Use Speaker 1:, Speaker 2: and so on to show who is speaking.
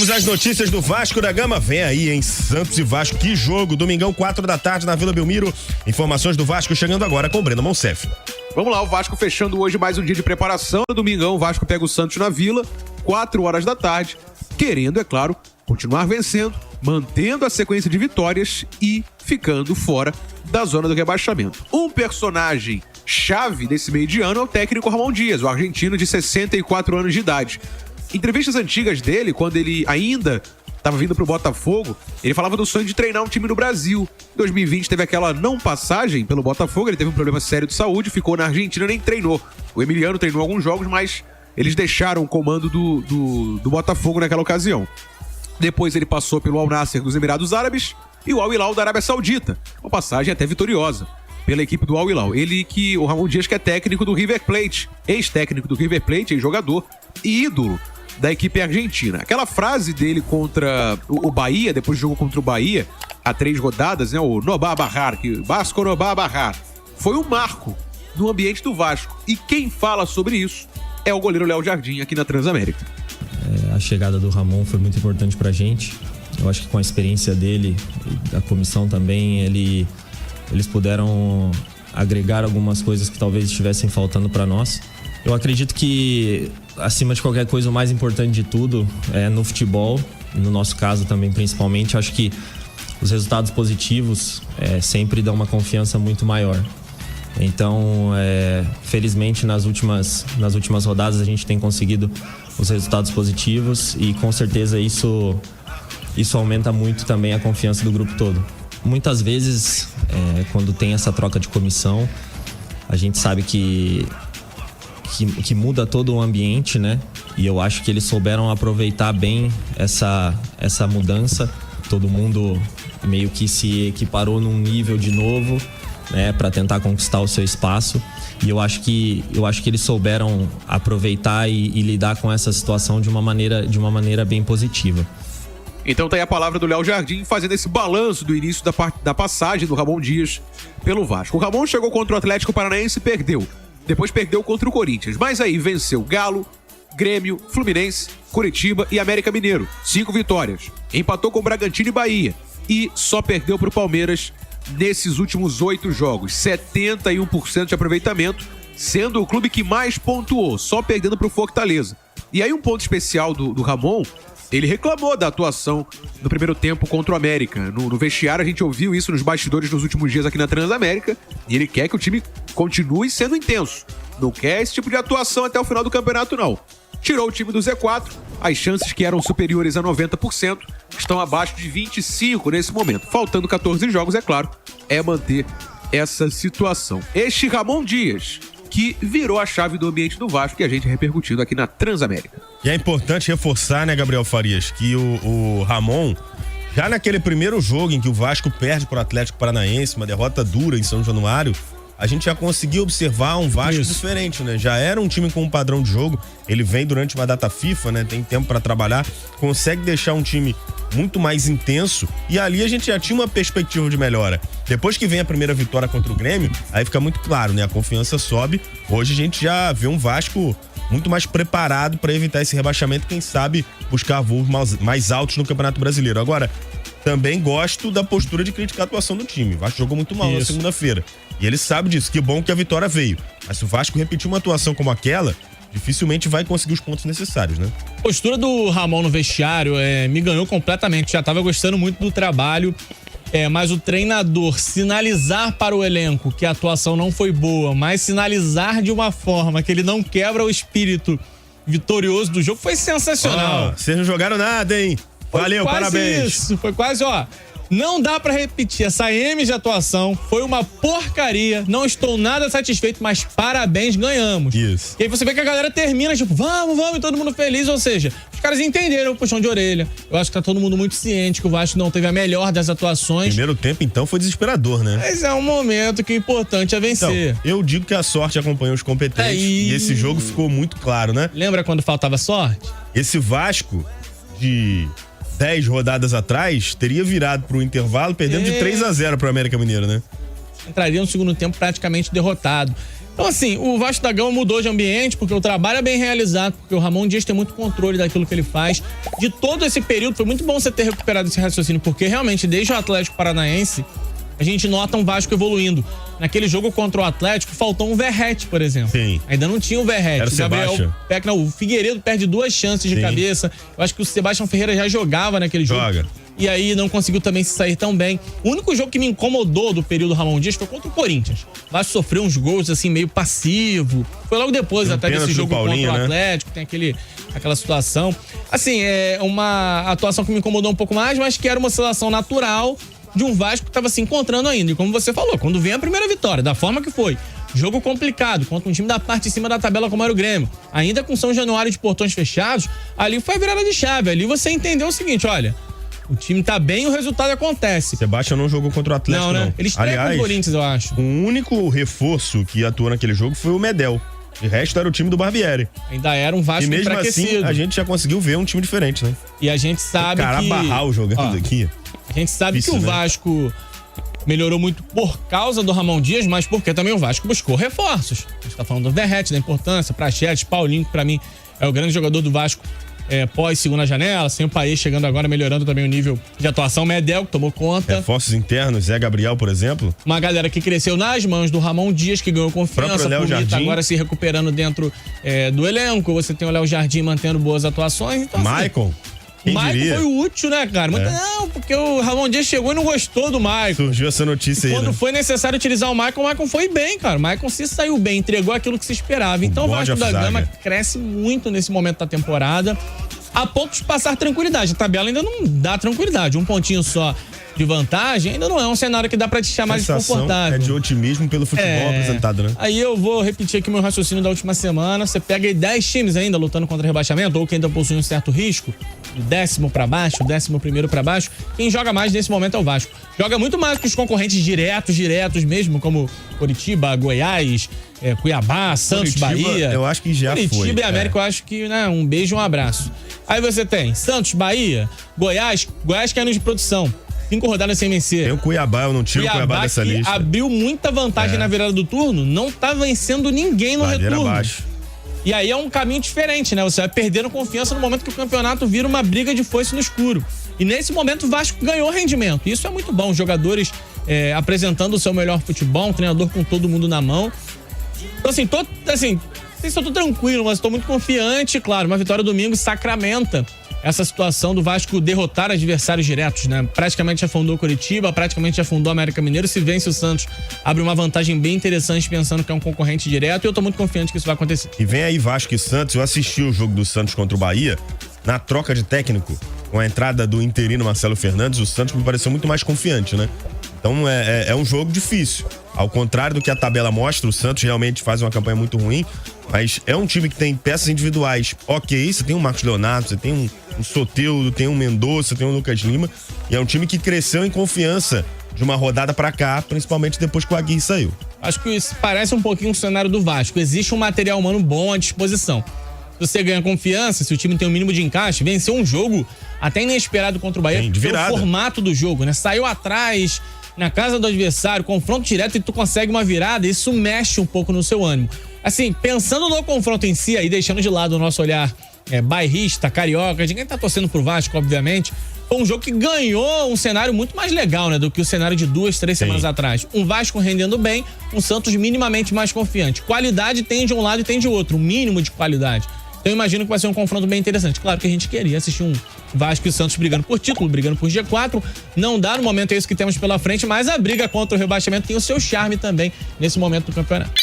Speaker 1: Vamos às notícias do Vasco da Gama. Vem aí, hein? Santos e Vasco. Que jogo. Domingão, 4 da tarde, na Vila Belmiro. Informações do Vasco chegando agora com o Breno Monsef.
Speaker 2: Vamos lá, o Vasco fechando hoje mais um dia de preparação. No domingão, o Vasco pega o Santos na Vila, 4 horas da tarde. Querendo, é claro, continuar vencendo, mantendo a sequência de vitórias e ficando fora da zona do rebaixamento. Um personagem chave desse meio de ano é o técnico Ramon Dias, o argentino de 64 anos de idade. Entrevistas antigas dele, quando ele ainda estava vindo pro Botafogo, ele falava do sonho de treinar um time no Brasil. Em 2020 teve aquela não passagem pelo Botafogo, ele teve um problema sério de saúde, ficou na Argentina, nem treinou. O Emiliano treinou alguns jogos, mas eles deixaram o comando do Botafogo naquela ocasião. Depois ele passou pelo Al Nassr dos Emirados Árabes e o Al Hilal da Arábia Saudita. Uma passagem até vitoriosa pela equipe do Al Hilal. O Ramon Dias, que é técnico do River Plate, ex-técnico do River Plate, ex-jogador e ídolo da equipe argentina. Aquela frase dele contra o Bahia, depois do jogo contra o Bahia, há 3 rodadas, né? O Nobá Barrar, que Vasco Nobá Barrar, foi um marco no ambiente do Vasco. E quem fala sobre isso é o goleiro Léo Jardim, aqui na Transamérica.
Speaker 3: A chegada do Ramon foi muito importante pra gente. Eu acho que com a experiência dele e da comissão também, eles puderam agregar algumas coisas que talvez estivessem faltando pra nós. Eu acredito que, acima de qualquer coisa, o mais importante de tudo é no futebol, e no nosso caso também principalmente, acho que os resultados positivos sempre dão uma confiança muito maior. Então, felizmente, nas últimas rodadas a gente tem conseguido os resultados positivos e com certeza isso aumenta muito também a confiança do grupo todo. Muitas vezes, quando tem essa troca de comissão, a gente sabe que muda todo o ambiente, né? E eu acho que eles souberam aproveitar bem essa mudança. Todo mundo meio que se equiparou num nível de novo, né? Para tentar conquistar o seu espaço. E eu acho que eles souberam aproveitar e lidar com essa situação de uma maneira bem positiva.
Speaker 2: Então tá aí a palavra do Léo Jardim fazendo esse balanço do início da passagem do Ramon Dias pelo Vasco. O Ramon chegou contra o Atlético Paranaense e perdeu. Depois perdeu contra o Corinthians, mas aí venceu Galo, Grêmio, Fluminense, Curitiba e América Mineiro. 5 vitórias. Empatou com Bragantino e Bahia. E só perdeu pro Palmeiras nesses últimos 8 jogos. 71% de aproveitamento, sendo o clube que mais pontuou, só perdendo pro Fortaleza. E aí um ponto especial do Ramon, ele reclamou da atuação no primeiro tempo contra o América. No vestiário a gente ouviu isso nos bastidores nos últimos dias aqui na Transamérica. E ele quer que o time continue sendo intenso. Não quer esse tipo de atuação até o final do campeonato, não. Tirou o time do Z4. As chances que eram superiores a 90% estão abaixo de 25% nesse momento. Faltando 14 jogos, é claro, é manter essa situação. Este Ramon Dias, que virou a chave do ambiente do Vasco, que a gente repercutindo aqui na Transamérica.
Speaker 1: E é importante reforçar, né, Gabriel Farias, que o Ramon, já naquele primeiro jogo em que o Vasco perde pro Atlético Paranaense, uma derrota dura em São Januário, a gente já conseguiu observar um Vasco diferente, né? Já era um time com um padrão de jogo, ele vem durante uma data FIFA, né? Tem tempo pra trabalhar, consegue deixar um time muito mais intenso e ali a gente já tinha uma perspectiva de melhora. Depois que vem a primeira vitória contra o Grêmio, aí fica muito claro, né? A confiança sobe. Hoje a gente já vê um Vasco muito mais preparado para evitar esse rebaixamento, quem sabe buscar voos mais altos no Campeonato Brasileiro. Agora, também gosto da postura de criticar a atuação do time. O Vasco jogou muito mal na segunda-feira. E ele sabe disso, que bom que a vitória veio. Mas se o Vasco repetir uma atuação como aquela, dificilmente vai conseguir os pontos necessários, né?
Speaker 4: A postura do Ramon no vestiário me ganhou completamente. Já tava gostando muito do trabalho. Mas o treinador sinalizar para o elenco que a atuação não foi boa, mas sinalizar de uma forma que ele não quebra o espírito vitorioso do jogo, foi sensacional.
Speaker 1: Vocês não jogaram nada, hein? Valeu, parabéns.
Speaker 4: Isso, foi quase, não dá pra repetir essa M de atuação, foi uma porcaria, não estou nada satisfeito, mas parabéns, ganhamos.
Speaker 1: Isso.
Speaker 4: E aí você vê que a galera termina, tipo, vamos, e todo mundo feliz, ou seja, os caras entenderam o puxão de orelha. Eu acho que tá todo mundo muito ciente que o Vasco não teve a melhor das atuações.
Speaker 1: Primeiro tempo, então, foi desesperador, né?
Speaker 4: Mas é um momento que o importante é vencer.
Speaker 1: Então, eu digo que a sorte acompanhou os competentes e esse jogo ficou muito claro, né?
Speaker 4: Lembra quando faltava sorte?
Speaker 1: Esse Vasco de 10 rodadas atrás teria virado pro intervalo perdendo de 3-0 pro América Mineiro, né?
Speaker 4: entraria no segundo tempo praticamente derrotado. Então, assim, o Vasco da Gama mudou de ambiente porque o trabalho é bem realizado, porque o Ramon Dias tem muito controle daquilo que ele faz. De todo esse período, foi muito bom você ter recuperado esse raciocínio, porque realmente, desde o Atlético Paranaense, a gente nota um Vasco evoluindo. Naquele jogo contra o Atlético, faltou um Verrete, por exemplo.
Speaker 1: Sim.
Speaker 4: Ainda não tinha o Verrete.
Speaker 1: Era o Sebastião.
Speaker 4: O Figueiredo perde 2 chances de cabeça. Eu acho que o Sebastião Ferreira já jogava naquele jogo. E aí não conseguiu também se sair tão bem. O único jogo que me incomodou do período Ramon Dias foi contra o Corinthians. O Vasco sofreu uns gols assim meio passivo. Foi logo depois até desse jogo
Speaker 1: Paulinho,
Speaker 4: contra o Atlético, tem aquela situação. Assim, é uma atuação que me incomodou um pouco mais, mas que era uma oscilação natural de um Vasco que estava se encontrando ainda. E como você falou, quando vem a primeira vitória, da forma que foi, jogo complicado, contra um time da parte de cima da tabela como era o Grêmio, ainda com São Januário de portões fechados, ali foi a virada de chave. Ali você entendeu o seguinte, olha, o time tá bem e o resultado acontece.
Speaker 1: Sebastião não jogou contra o Atlético, não.
Speaker 4: Né? Ele estreia com o Corinthians, eu acho.
Speaker 1: O único reforço que atuou naquele jogo foi o Medel. O resto era o time do Barbieri.
Speaker 4: Ainda era um Vasco
Speaker 1: e mesmo
Speaker 4: enfraquecido.
Speaker 1: assim, a gente já conseguiu ver um time diferente, né?
Speaker 4: E a gente sabe que...
Speaker 1: Barral jogando aqui.
Speaker 4: A gente sabe que o Vasco melhorou muito por causa do Ramon Dias, mas porque também o Vasco buscou reforços. A gente tá falando do Verrete, da importância, Prachetes, Paulinho, que pra mim é o grande jogador do Vasco pós segunda janela, sem o País chegando agora, melhorando também o nível de atuação. Medel, que tomou conta.
Speaker 1: Reforços internos, Zé Gabriel, por exemplo.
Speaker 4: Uma galera que cresceu nas mãos do Ramon Dias, que ganhou confiança, Pumita agora se recuperando dentro do elenco. Você tem o Léo Jardim mantendo boas atuações. Então,
Speaker 1: Maicon.
Speaker 4: Maicon foi útil, né, cara? Não, porque o Ramon Dias chegou e não gostou do Maicon.
Speaker 1: Surgiu essa notícia aí,
Speaker 4: quando foi necessário utilizar o Maicon foi bem, cara. O Maicon se saiu bem, entregou aquilo que se esperava. Então o Vasco da Gama cresce muito nesse momento da temporada, a ponto de passar tranquilidade. A tabela ainda não dá tranquilidade. Um pontinho só de vantagem ainda não é um cenário que dá pra te chamar de confortável.
Speaker 1: É de otimismo pelo futebol apresentado, né?
Speaker 4: Aí eu vou repetir aqui meu raciocínio da última semana. Você pega aí 10 times ainda lutando contra rebaixamento, ou que ainda possuem um certo risco, do 10º pra baixo, 11º pra baixo. Quem joga mais nesse momento é o Vasco. Joga muito mais que os concorrentes diretos mesmo, como Coritiba, Goiás, Cuiabá, Santos, Bahia.
Speaker 1: Eu acho que já
Speaker 4: Curitiba
Speaker 1: foi.
Speaker 4: Curitiba e América, eu acho que, né, um beijo e um abraço. Aí você tem Santos, Bahia, Goiás caindo de produção. 5 rodadas sem vencer.
Speaker 1: Tem o Cuiabá, eu não tiro o Cuiabá dessa lista.
Speaker 4: Abriu muita vantagem na virada do turno, não tá vencendo ninguém no retorno.
Speaker 1: Abaixo.
Speaker 4: E aí é um caminho diferente, né? Você vai perdendo confiança no momento que o campeonato vira uma briga de foice no escuro. E nesse momento o Vasco ganhou rendimento. Isso é muito bom. Os jogadores apresentando o seu melhor futebol, um treinador com todo mundo na mão. Então, assim, não sei se eu tô tranquilo, mas tô muito confiante. Claro, uma vitória domingo sacramenta essa situação do Vasco derrotar adversários diretos, né? Praticamente afundou o Coritiba, praticamente afundou o América Mineiro. Se vence o Santos, abre uma vantagem bem interessante, pensando que é um concorrente direto, e eu tô muito confiante que isso vai acontecer.
Speaker 1: E vem aí Vasco e Santos. Eu assisti o jogo do Santos contra o Bahia, na troca de técnico, com a entrada do interino Marcelo Fernandes, o Santos me pareceu muito mais confiante, né? Então é um jogo difícil. Ao contrário do que a tabela mostra, o Santos realmente faz uma campanha muito ruim, mas é um time que tem peças individuais. Ok, você tem um Marcos Leonardo, você tem um Soteldo, tem um Mendonça, tem um Lucas Lima, e é um time que cresceu em confiança de uma rodada pra cá, principalmente depois que o Aguirre saiu.
Speaker 4: Acho que isso parece um pouquinho o cenário do Vasco. Existe um material humano bom à disposição. Se você ganha confiança, se o time tem um mínimo de encaixe, venceu um jogo até inesperado contra o Bahia,
Speaker 1: de virada.
Speaker 4: O formato do jogo, né? Saiu atrás, na casa do adversário, confronto direto, e tu consegue uma virada, isso mexe um pouco no seu ânimo. Assim, pensando no confronto em si, aí deixando de lado o nosso olhar bairrista, carioca, de quem tá torcendo pro Vasco, obviamente, foi um jogo que ganhou um cenário muito mais legal, né, do que o cenário de 2-3 semanas atrás. Um Vasco rendendo bem, um Santos minimamente mais confiante. Qualidade tem de um lado e tem de outro, um mínimo de qualidade. Então eu imagino que vai ser um confronto bem interessante. Claro que a gente queria assistir um Vasco e Santos brigando por título, brigando por G4. Não dá, no momento é isso que temos pela frente, mas a briga contra o rebaixamento tem o seu charme também nesse momento do campeonato.